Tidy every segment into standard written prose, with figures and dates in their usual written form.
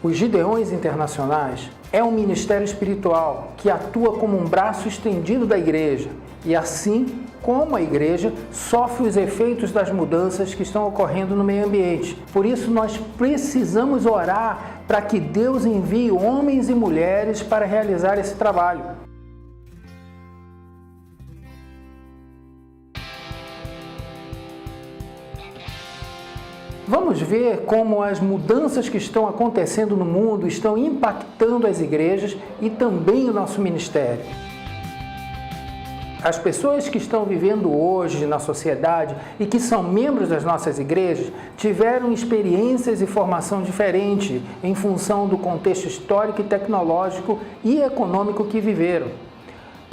Os Gideões Internacionais é um ministério espiritual que atua como um braço estendido da igreja e, assim como a igreja, sofre os efeitos das mudanças que estão ocorrendo no meio ambiente. Por isso, nós precisamos orar para que Deus envie homens e mulheres para realizar esse trabalho. Vamos ver como as mudanças que estão acontecendo no mundo estão impactando as igrejas e também o nosso ministério. As pessoas que estão vivendo hoje na sociedade e que são membros das nossas igrejas tiveram experiências e formação diferente em função do contexto histórico e tecnológico e econômico que viveram.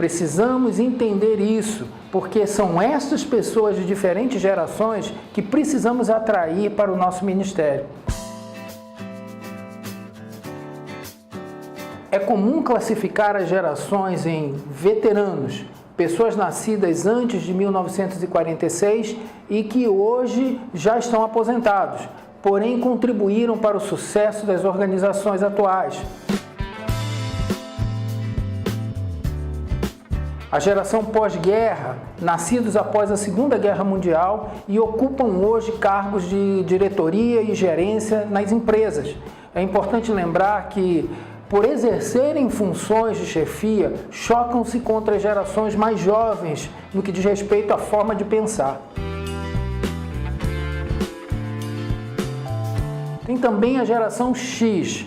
Precisamos entender isso, porque são essas pessoas de diferentes gerações que precisamos atrair para o nosso ministério. É comum classificar as gerações em veteranos, pessoas nascidas antes de 1946 e que hoje já estão aposentados, porém contribuíram para o sucesso das organizações atuais. A geração pós-guerra, nascidos após a Segunda Guerra Mundial e ocupam hoje cargos de diretoria e gerência nas empresas. É importante lembrar que, por exercerem funções de chefia, chocam-se contra as gerações mais jovens no que diz respeito à forma de pensar. Tem também a geração X,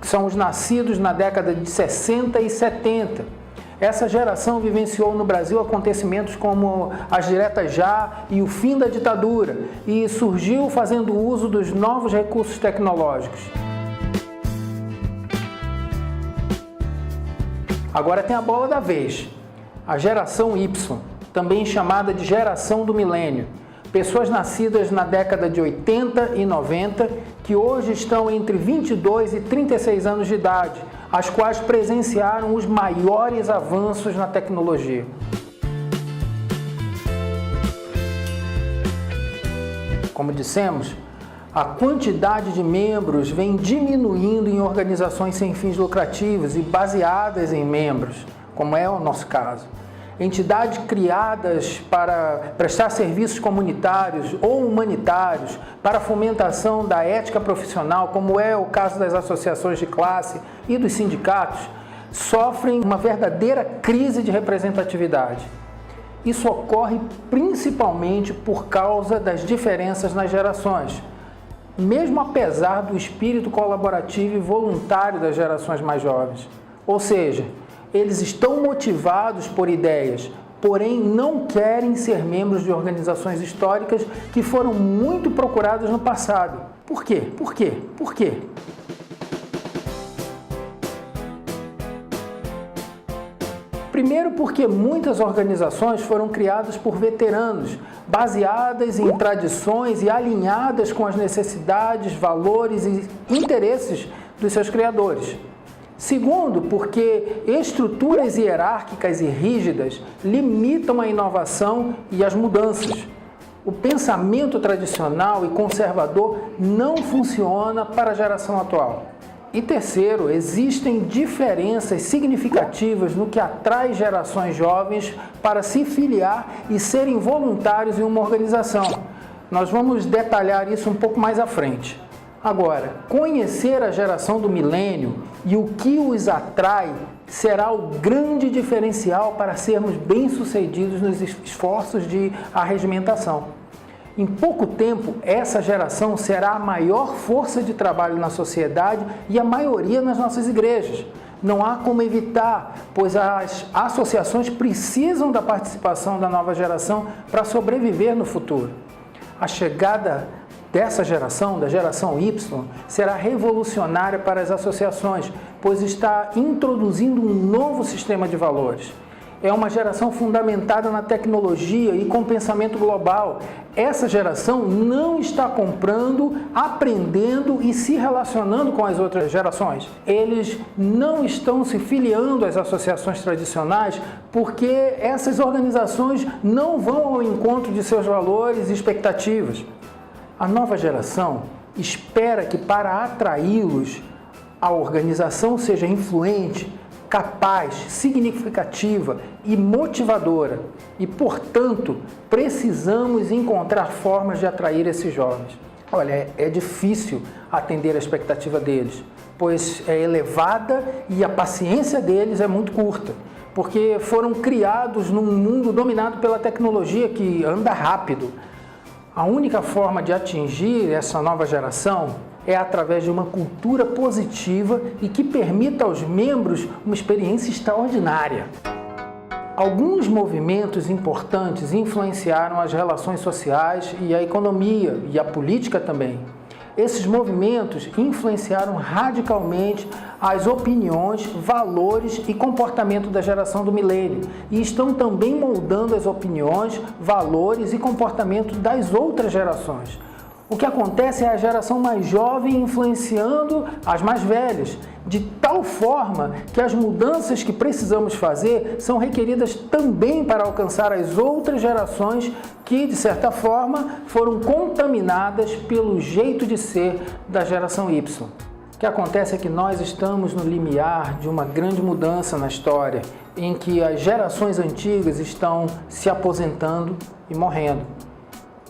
que são os nascidos na década de 60 e 70. Essa geração vivenciou no Brasil acontecimentos como as diretas já e o fim da ditadura e surgiu fazendo uso dos novos recursos tecnológicos. Agora tem a bola da vez, a geração Y, também chamada de geração do milênio. Pessoas nascidas na década de 80 e 90 que hoje estão entre 22 e 36 anos de idade, as quais presenciaram os maiores avanços na tecnologia. Como dissemos, a quantidade de membros vem diminuindo em organizações sem fins lucrativos e baseadas em membros, como é o nosso caso. Entidades criadas para prestar serviços comunitários ou humanitários para a fomentação da ética profissional, como é o caso das associações de classe e dos sindicatos, sofrem uma verdadeira crise de representatividade. Isso ocorre principalmente por causa das diferenças nas gerações, mesmo apesar do espírito colaborativo e voluntário das gerações mais jovens. Ou seja, eles estão motivados por ideias, porém não querem ser membros de organizações históricas que foram muito procuradas no passado. Por quê? Por quê? Por quê? Primeiro porque muitas organizações foram criadas por veteranos, baseadas em tradições e alinhadas com as necessidades, valores e interesses dos seus criadores. Segundo, porque estruturas hierárquicas e rígidas limitam a inovação e as mudanças. O pensamento tradicional e conservador não funciona para a geração atual. E terceiro, existem diferenças significativas no que atrai gerações jovens para se filiar e serem voluntários em uma organização. Nós vamos detalhar isso um pouco mais à frente. Agora, conhecer a geração do milênio e o que os atrai será o grande diferencial para sermos bem-sucedidos nos esforços de arregimentação. Em pouco tempo, essa geração será a maior força de trabalho na sociedade e a maioria nas nossas igrejas. Não há como evitar, pois as associações precisam da participação da nova geração para sobreviver no futuro. A chegada dessa geração, da geração Y, será revolucionária para as associações, pois está introduzindo um novo sistema de valores. É uma geração fundamentada na tecnologia e com pensamento global. Essa geração não está comprando, aprendendo e se relacionando com as outras gerações. Eles não estão se filiando às associações tradicionais porque essas organizações não vão ao encontro de seus valores e expectativas. A nova geração espera que, para atraí-los, a organização seja influente, capaz, significativa e motivadora. E, portanto, precisamos encontrar formas de atrair esses jovens. Olha, é difícil atender a expectativa deles, pois é elevada e a paciência deles é muito curta, porque foram criados num mundo dominado pela tecnologia que anda rápido. A única forma de atingir essa nova geração é através de uma cultura positiva e que permita aos membros uma experiência extraordinária. Alguns movimentos importantes influenciaram as relações sociais e a economia e a política também. Esses movimentos influenciaram radicalmente as opiniões, valores e comportamento da geração do milênio e estão também moldando as opiniões, valores e comportamento das outras gerações. O que acontece é a geração mais jovem influenciando as mais velhas, de tal forma que as mudanças que precisamos fazer são requeridas também para alcançar as outras gerações que, de certa forma, foram contaminadas pelo jeito de ser da geração Y. O que acontece é que nós estamos no limiar de uma grande mudança na história, em que as gerações antigas estão se aposentando e morrendo.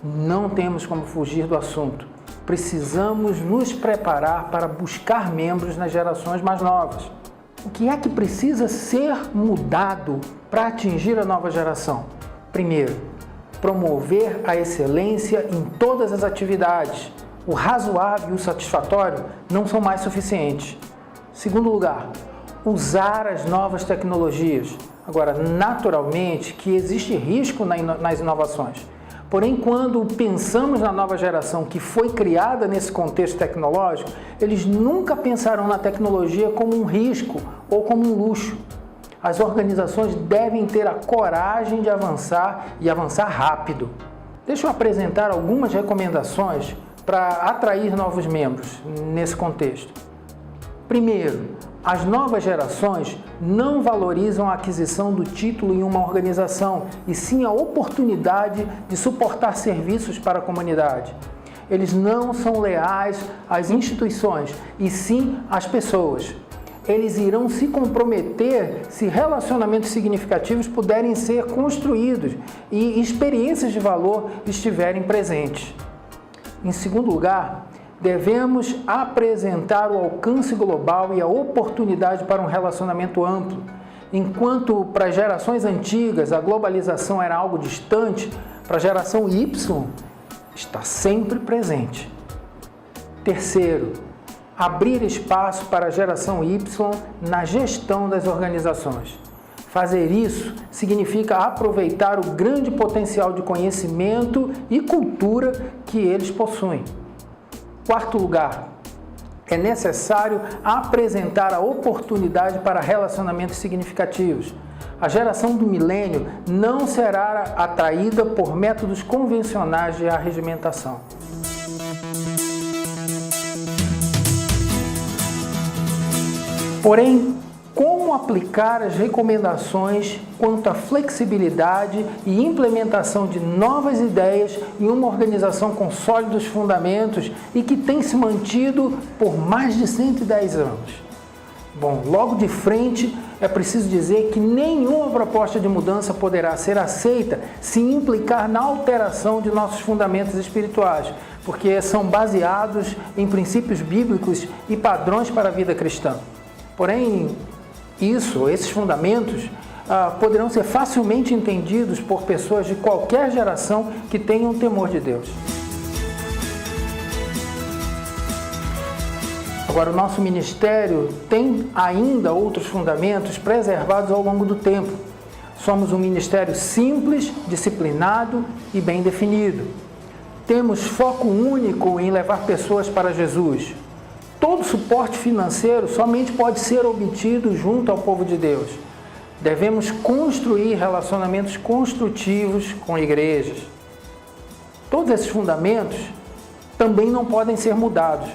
Não temos como fugir do assunto. Precisamos nos preparar para buscar membros nas gerações mais novas. O que é que precisa ser mudado para atingir a nova geração? Primeiro, promover a excelência em todas as atividades. O razoável e o satisfatório não são mais suficientes. Segundo lugar, usar as novas tecnologias. Agora, naturalmente que existe risco nas inovações. Porém, quando pensamos na nova geração que foi criada nesse contexto tecnológico, eles nunca pensarão na tecnologia como um risco ou como um luxo. As organizações devem ter a coragem de avançar e avançar rápido. Deixa eu apresentar algumas recomendações para atrair novos membros nesse contexto. Primeiro, as novas gerações não valorizam a aquisição do título em uma organização, e sim a oportunidade de suportar serviços para a comunidade. Eles não são leais às instituições, e sim às pessoas. Eles irão se comprometer se relacionamentos significativos puderem ser construídos e experiências de valor estiverem presentes. Em segundo lugar, devemos apresentar o alcance global e a oportunidade para um relacionamento amplo. Enquanto para as gerações antigas a globalização era algo distante, para a geração Y está sempre presente. Terceiro, abrir espaço para a geração Y na gestão das organizações. Fazer isso significa aproveitar o grande potencial de conhecimento e cultura que eles possuem. Quarto lugar, é necessário apresentar a oportunidade para relacionamentos significativos. A geração do milênio não será atraída por métodos convencionais de arregimentação. Porém, como aplicar as recomendações quanto à flexibilidade e implementação de novas ideias em uma organização com sólidos fundamentos e que tem se mantido por mais de 110 anos? Bom, logo de frente é preciso dizer que nenhuma proposta de mudança poderá ser aceita se implicar na alteração de nossos fundamentos espirituais, porque são baseados em princípios bíblicos e padrões para a vida cristã. Porém, esses fundamentos poderão ser facilmente entendidos por pessoas de qualquer geração que tenham temor de Deus. Agora, o nosso ministério tem ainda outros fundamentos preservados ao longo do tempo. Somos um ministério simples, disciplinado e bem definido. Temos foco único em levar pessoas para Jesus. Todo suporte financeiro somente pode ser obtido junto ao povo de Deus. Devemos construir relacionamentos construtivos com igrejas. Todos esses fundamentos também não podem ser mudados,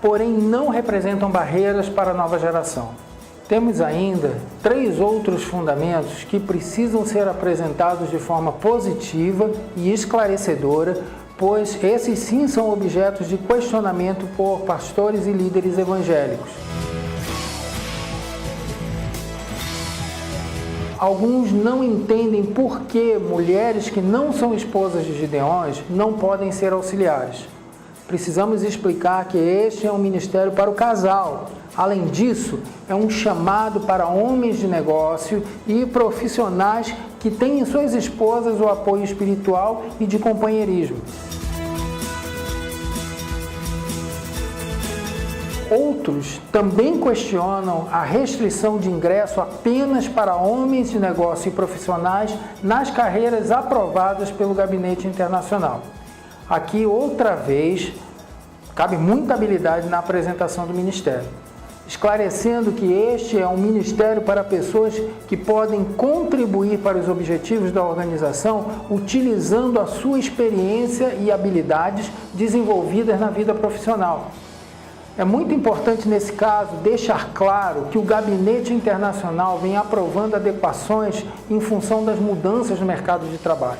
porém não representam barreiras para a nova geração. Temos ainda 3 outros fundamentos que precisam ser apresentados de forma positiva e esclarecedora, pois esses sim são objetos de questionamento por pastores e líderes evangélicos. Alguns não entendem por que mulheres que não são esposas de Gideões não podem ser auxiliares. Precisamos explicar que este é um ministério para o casal. Além disso, é um chamado para homens de negócio e profissionais que têm em suas esposas o apoio espiritual e de companheirismo. Outros também questionam a restrição de ingresso apenas para homens de negócio e profissionais nas carreiras aprovadas pelo Gabinete Internacional. Aqui, outra vez, cabe muita habilidade na apresentação do ministério, esclarecendo que este é um ministério para pessoas que podem contribuir para os objetivos da organização utilizando a sua experiência e habilidades desenvolvidas na vida profissional. É muito importante, nesse caso, deixar claro que o Gabinete Internacional vem aprovando adequações em função das mudanças no mercado de trabalho.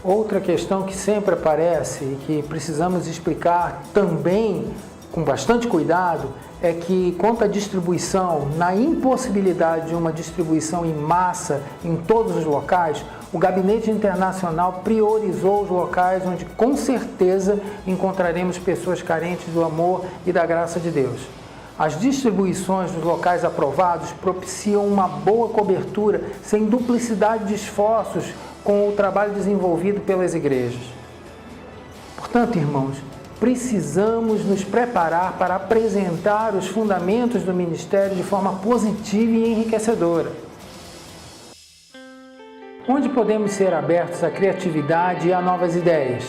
Outra questão que sempre aparece e que precisamos explicar também com bastante cuidado é que, quanto à distribuição, na impossibilidade de uma distribuição em massa em todos os locais, o Gabinete Internacional priorizou os locais onde com certeza encontraremos pessoas carentes do amor e da graça de Deus. As distribuições dos locais aprovados propiciam uma boa cobertura, sem duplicidade de esforços com o trabalho desenvolvido pelas igrejas. Portanto, irmãos, precisamos nos preparar para apresentar os fundamentos do ministério de forma positiva e enriquecedora. Onde podemos ser abertos à criatividade e a novas ideias?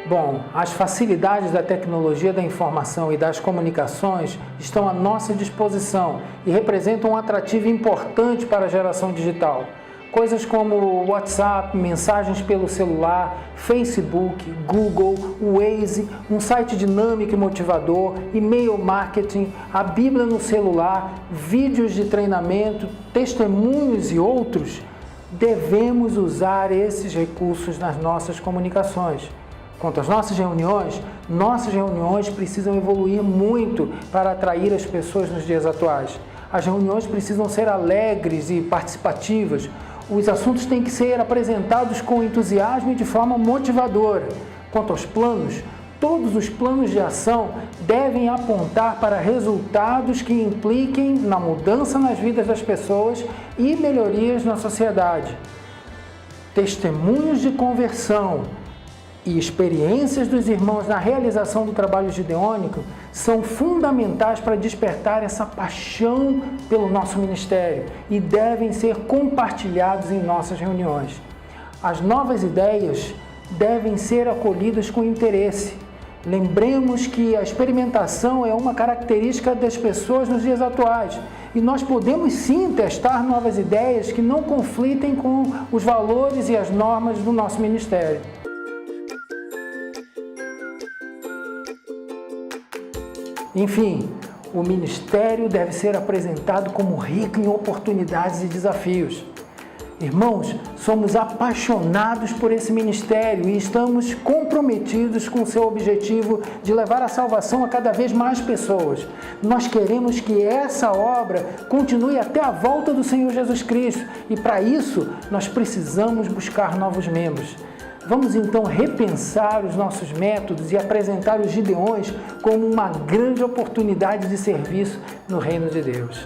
Bom, as facilidades da tecnologia da informação e das comunicações estão à nossa disposição e representam um atrativo importante para a geração digital. Coisas como WhatsApp, mensagens pelo celular, Facebook, Google, Waze, um site dinâmico e motivador, e-mail marketing, a Bíblia no celular, vídeos de treinamento, testemunhos e outros. Devemos usar esses recursos nas nossas comunicações. Quanto às nossas reuniões precisam evoluir muito para atrair as pessoas nos dias atuais. As reuniões precisam ser alegres e participativas. Os assuntos têm que ser apresentados com entusiasmo e de forma motivadora. Quanto aos planos, todos os planos de ação devem apontar para resultados que impliquem na mudança nas vidas das pessoas e melhorias na sociedade. Testemunhos de conversão e experiências dos irmãos na realização do trabalho gideônico são fundamentais para despertar essa paixão pelo nosso ministério e devem ser compartilhados em nossas reuniões. As novas ideias devem ser acolhidas com interesse. Lembremos que a experimentação é uma característica das pessoas nos dias atuais e nós podemos sim testar novas ideias que não conflitem com os valores e as normas do nosso ministério. Enfim, o ministério deve ser apresentado como rico em oportunidades e desafios. Irmãos, somos apaixonados por esse ministério e estamos comprometidos com o seu objetivo de levar a salvação a cada vez mais pessoas. Nós queremos que essa obra continue até a volta do Senhor Jesus Cristo e, para isso, nós precisamos buscar novos membros. Vamos então repensar os nossos métodos e apresentar os Gideões como uma grande oportunidade de serviço no reino de Deus.